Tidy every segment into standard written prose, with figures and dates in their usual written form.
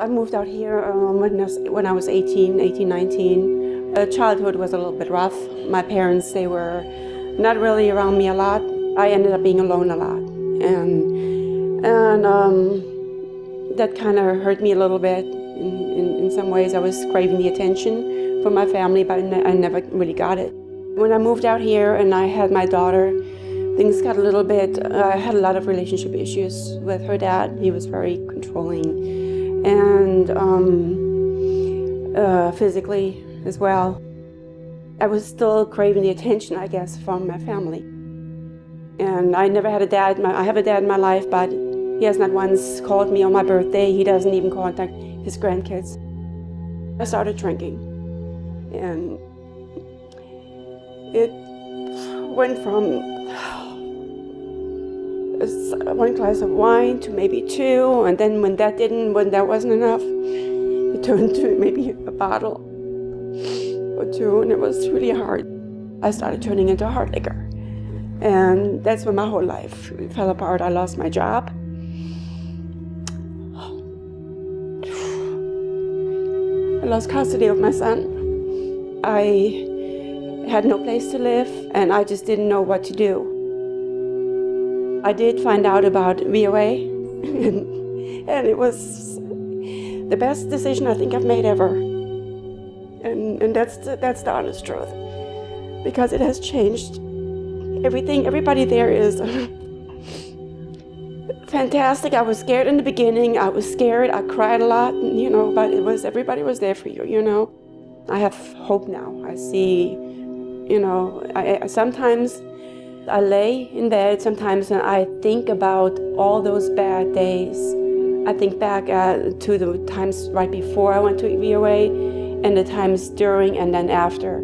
I moved out here when I was 18, 19. Childhood was a little bit rough. My parents, they were not really around me a lot. I ended up being alone a lot. And that kind of hurt me a little bit. In some ways, I was craving the attention from my family, but I never really got it. When I moved out here and I had my daughter, things got a little bit, I had a lot of relationship issues with her dad. He was very controlling and physically as well. I was still craving the attention, I guess, from my family. And I never had a dad. I have a dad in my life, but he has not once called me on my birthday. He doesn't even contact his grandkids. I started drinking, and it went from one glass of wine to maybe two, and then when that wasn't enough, it turned to maybe a bottle or two, and it was really hard. I started turning into hard liquor, and that's when my whole life fell apart. I lost my job. I lost custody of my son. I had no place to live, and I just didn't know what to do. I did find out about VOA, and it was the best decision I think I've made ever. And that's the honest truth, because it has changed everything. Everybody there is fantastic. I was scared in the beginning. I was scared. I cried a lot, but everybody was there for you. I have hope now. I see, I sometimes I lay in bed sometimes and I think about all those bad days. I think back to the times right before I went to VOA and the times during and then after.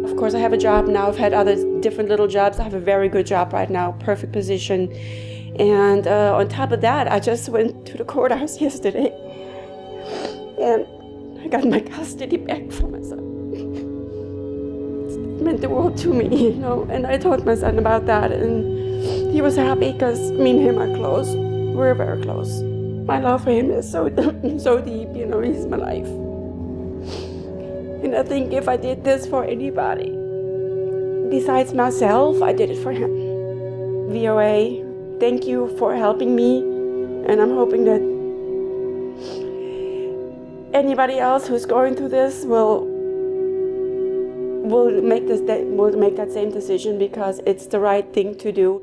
Of course, I have a job now. I've had other different little jobs. I have a very good job right now, perfect position. And on top of that, I just went to the courthouse yesterday and I got my custody back for my son. It meant the world to me, and I told my son about that, and he was happy because me and him are close. We're very close. My love for him is so so deep, he's my life. And I think if I did this for anybody besides myself, I did it for him. VOA, thank you for helping me, and I'm hoping that anybody else who's going through this will make that same decision, because it's the right thing to do.